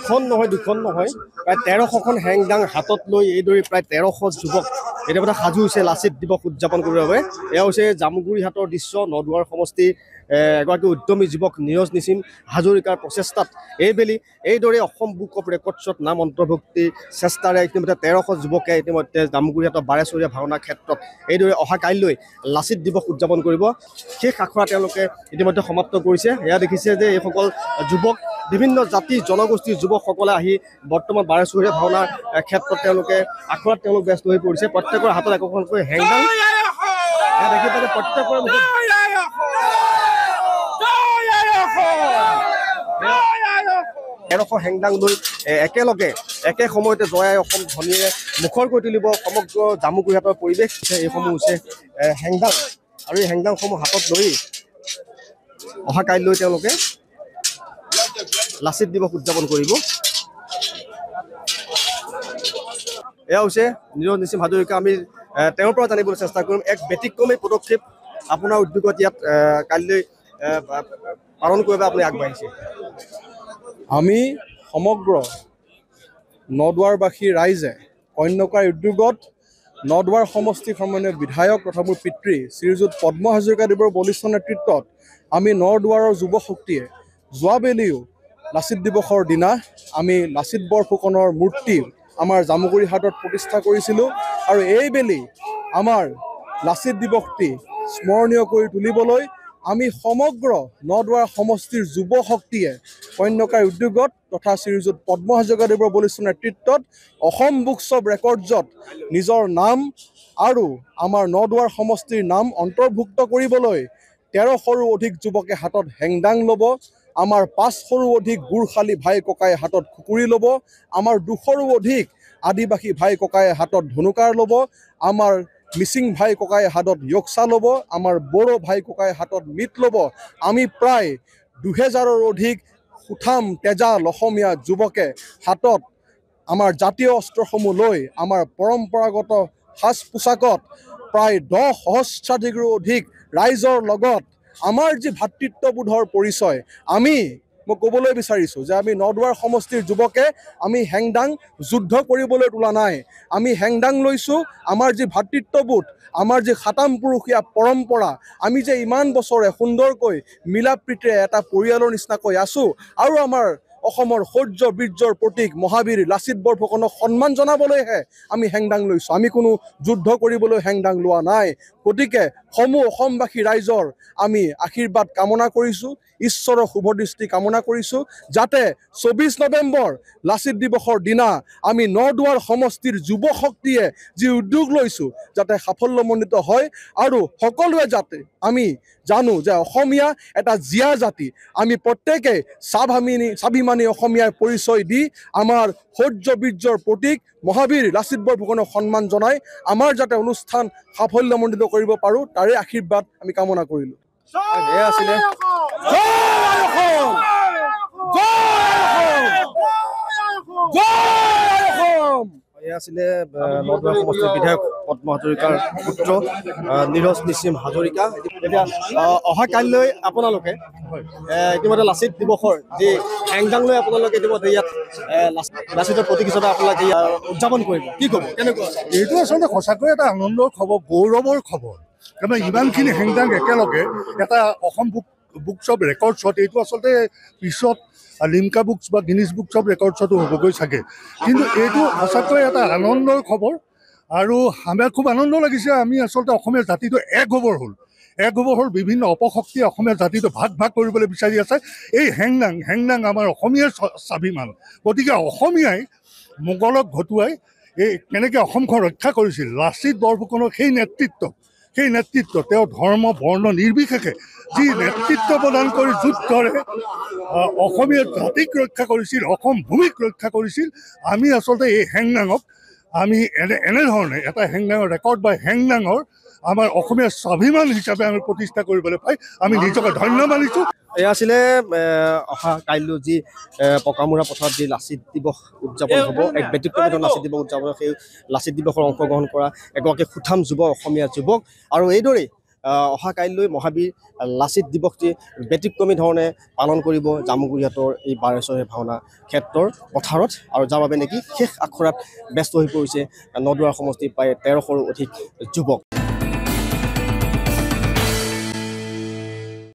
এখন নহয় দুখন নহয় প্ৰায় 1300খন হেংদাং হাতত লৈ এইদৰে প্ৰায় 1300 যুৱক এতিয়া সাজু হৈছে লাচিত দিৱস উদযাপন কৰিবৰ বাবে। এয়া হৈছে জামুগুৰিহাটৰ দৃশ্য। নদুৱাৰ সমষ্টি এগৰাকী উদ্যমী যুৱক নীৰজ নিছিম হাজৰিকাৰ প্ৰচেষ্টাত এইবেলি এইদৰে অসম বুক অফ ৰেকৰ্ডছত নাম অন্তৰ্ভুক্তিৰ চেষ্টাৰে ইতিমধ্যে 1300 যুৱকে ইতিমধ্যে জামুগুৰিহাটৰ বাৰেচৰীয়া ভাওনা ক্ষেত্ৰত এইদৰে অহা কাইলৈ লাচিত দিৱস উদযাপন কৰিব। শেষ আখৰা তেওঁলোকে ইতিমধ্যে সমাপ্ত কৰিছে। এয়া দেখিছে যে এইসকল যুৱক বিভিন্ন জাতি জনগোষ্ঠীৰ যুৱকসকলে আহি বৰ্তমান বাৰেচৰীয়া ভাওনাৰ ক্ষেত্ৰত তেওঁলোকে আখৰাত তেওঁলোক ব্যস্ত হৈ পৰিছে। প্ৰত্যেকৰ হাতত একোখনকৈ হেংদাং দেখি পালে প্ৰত্যেকৰে মুখত 1300 হেংদাং লৈ একেলগে একে সময়তে জয় অসম ধ্বনিৰে মুখৰ কৰি তুলিব সমগ্ৰ জামুগুৰিহাটৰ পৰিৱেশ। এইসমূহ হৈছে হেংদাং আৰু এই হেংদাংসমূহ হাতত লৈ অহা কাইলৈ তেওঁলোকে লাচিত দিৱস উদযাপন কৰিব। এয়া হৈছে নীৰজ নিছিম হাজৰিকা। আমি তেওঁৰ পৰা জানিবলৈ চেষ্টা কৰিম এক ব্যতিক্ৰমী পদক্ষেপ আপোনাৰ উদ্যোগত ইয়াত কাইলৈ পালন কৰিব আপুনি আগবাঢ়িছে। আমি সমগ্ৰ নদুৱাৰবাসী ৰাইজে কন্যকাৰ উদ্যোগত নদুৱাৰ সমষ্টিৰ সমন্বয় বিধায়ক তথা মোৰ পিতৃ শ্ৰীযুত পদ্ম হাজৰিকাদেৱৰ বলিষ্ঠ নেতৃত্বত আমি নদুৱাৰৰ যুৱ শক্তিয়ে যোৱাবেলিও লাচিত দিৱসৰ দিনা আমি লাচিত বৰফুকনৰ মূৰ্তি আমাৰ জামুগুৰিহাটত প্ৰতিষ্ঠা কৰিছিলোঁ। আৰু এইবেলি আমাৰ লাচিত দিৱসটি স্মৰণীয় কৰি তুলিবলৈ আমি সমগ্ৰ নদুৱাৰ সমষ্টিৰ যুৱ শক্তিয়ে কন্যকাৰ উদ্যোগত তথা শ্ৰীযুত পদ্ম হাজৰিকাদেৱৰ বলিষ্ঠ নেতৃত্বত অসম বুকছ অফ ৰেকৰ্ডছত নিজৰ নাম আৰু আমাৰ নদুৱাৰ সমষ্টিৰ নাম অন্তৰ্ভুক্ত কৰিবলৈ 1300ৰো অধিক যুৱকে হাতত হেংদাং ল'ব। আমাৰ 500ৰো অধিক গুৰশালী ভাই ককাই হাতত খুকুৰি ল'ব। আমাৰ 200ৰো অধিক আদিবাসী ভাই ককাই হাতত ধনুকাৰ ল'ব। আমাৰ মিচিং ভাই ককাই হাতত য়ক্সা ল'ব। আমাৰ বড়ো ভাই ককাই হাতত মিট ল'ব। আমি প্ৰায় 2000ৰো অধিক সুঠাম তেজাল অসমীয়া যুৱকে হাতত আমাৰ জাতীয় অস্ত্ৰসমূহ লৈ আমাৰ পৰম্পৰাগত সাজ পোছাকত প্ৰায় 10 সহস্ৰাধিকৰো অধিক ৰাইজৰ লগত আমাৰ যি ভাতৃত্ববোধৰ পৰিচয় মই ক'বলৈ বিচাৰিছোঁ যে আমি নদুৱাৰ সমষ্টিৰ যুৱকে আমি হেংদাং যুদ্ধ কৰিবলৈ তোলা নাই। আমি হেংদাং লৈছোঁ আমাৰ যি ভাতৃত্ববোধ, আমাৰ যি সাতাম পুৰুষীয়া পৰম্পৰা, আমি যে ইমান বছৰে সুন্দৰকৈ মিলা প্ৰীতিৰে এটা পৰিয়ালৰ নিচিনাকৈ আছোঁ আৰু আমাৰ অসমৰ শৌৰ্য বীৰ্যৰ প্ৰতীক মহাবীৰ লাচিত বৰফুকনক সন্মান জনাবলৈহে আমি হেংদাং লৈছোঁ। আমি কোনো যুদ্ধ কৰিবলৈ হেংদাং লোৱা নাই। গতিকে সমূহ অসমবাসী ৰাইজৰ আমি আশীৰ্বাদ কামনা কৰিছোঁ, ঈশ্বৰৰ শুভদৃষ্টি কামনা কৰিছোঁ যাতে 24 নৱেম্বৰ লাচিত দিৱসৰ দিনা আমি নদুৱাৰ সমষ্টিৰ যুৱ শক্তিয়ে যি উদ্যোগ লৈছোঁ যাতে সাফল্যমণ্ডিত হয় আৰু সকলোৱে যাতে আমি জানো যে অসমীয়া এটা জীয়া জাতি। আমি প্ৰত্যেকে স্বাভিমানী অসমীয়াৰ পৰিচয় দি আমাৰ শৌৰ্য বীৰ্যৰ প্ৰতীক মহাবীৰ লাচিত বৰফুকনক সন্মান জনাই আমাৰ যাতে অনুষ্ঠান সাফল্যমণ্ডিত কৰিব পাৰোঁ তাৰে আশীৰ্বাদ আমি কামনা কৰিলোঁ। এয়া আছিলে এয়া আছিলে নদুৱাৰ সমষ্টিৰ বিধায়ক পদ্ম হাজৰিকাৰ পুত্ৰ নীৰজ নিছিম হাজৰিকা। এতিয়া অহা কাইলৈ আপোনালোকে ইতিমধ্যে লাচিত দিৱসৰ যি হেংদাং লৈ আপোনালোকে ইতিমধ্যে ইয়াত লাচিতৰ প্ৰতীক হিচাপে আপোনালোকে উদযাপন কৰিব। কি ক'ব, কেনেকুৱা? এইটো আচলতে সঁচাকৈ এটা আনন্দৰ খবৰ, গৌৰৱৰ খবৰ। কাৰণ ইমানখিনি হেংদাং একেলগে এটা অসম বুকছ অফ ৰেকৰ্ডছত এইটো আচলতে পিছত লিমকা বুকছ বা গিনিজ বুকছ অফ ৰেকৰ্ডছতো হ'বগৈ চাগে। কিন্তু এইটো সঁচাকৈ এটা আনন্দৰ খবৰ আৰু আমাৰ খুব আনন্দ লাগিছে। আমি আচলতে অসমীয়া জাতিটো এক হ'বৰ হ'ল। বিভিন্ন অপশক্তিয়ে অসমীয়া জাতিটো ভাগ কৰিবলৈ বিচাৰি আছে। এই হেংদাং আমাৰ অসমীয়াৰ স্বাভিমান। গতিকে অসমীয়াই মোগলক ঘটোৱাই কেনেকৈ অসমখন ৰক্ষা কৰিছিল, লাচিত বৰফুকনৰ সেই নেতৃত্ব তেওঁ ধৰ্ম বৰ্ণ নিৰ্বিশেষে যি নেতৃত্ব প্ৰদান কৰি যুদ্ধৰে অসমীয়া জাতিক ৰক্ষা কৰিছিল, অসম ভূমিক ৰক্ষা কৰিছিল। আমি আচলতে এই হেংদাঙক আমি এনেধৰণে এটা হেংদাঙৰ ৰেকৰ্ড বা হেংদাঙৰ আমাৰ অসমীয়া স্বাভিমান হিচাপে আমি প্ৰতিষ্ঠা কৰিবলৈ পাই আমি নিজকে ধন্য মানিছোঁ। এয়া আছিলে অহা কাইলৈ যি পকামুৰা পথাৰত যি লাচিত দিৱস উদযাপন হ'ব, এক ব্যতিক্ৰমী লাচিত দিৱস উদযাপন, সেই লাচিত দিৱসৰ অংশগ্ৰহণ কৰা এগৰাকী সুঠাম যুৱক, অসমীয়া যুৱক। আৰু এইদৰেই অহা কাইলৈ মহাবীৰ লাচিত দিৱসটি ব্যতিক্ৰমী ধৰণে পালন কৰিব জামুগুৰিহাটৰ এই বাৰেচহৰীয়া ভাওনা ক্ষেত্ৰৰ পথাৰত আৰু যাৰ বাবে নেকি শেষ আখৰাত ব্যস্ত হৈ পৰিছে নদুৱাৰ সমষ্টিৰ প্ৰায় 1300ৰো অধিক যুৱক।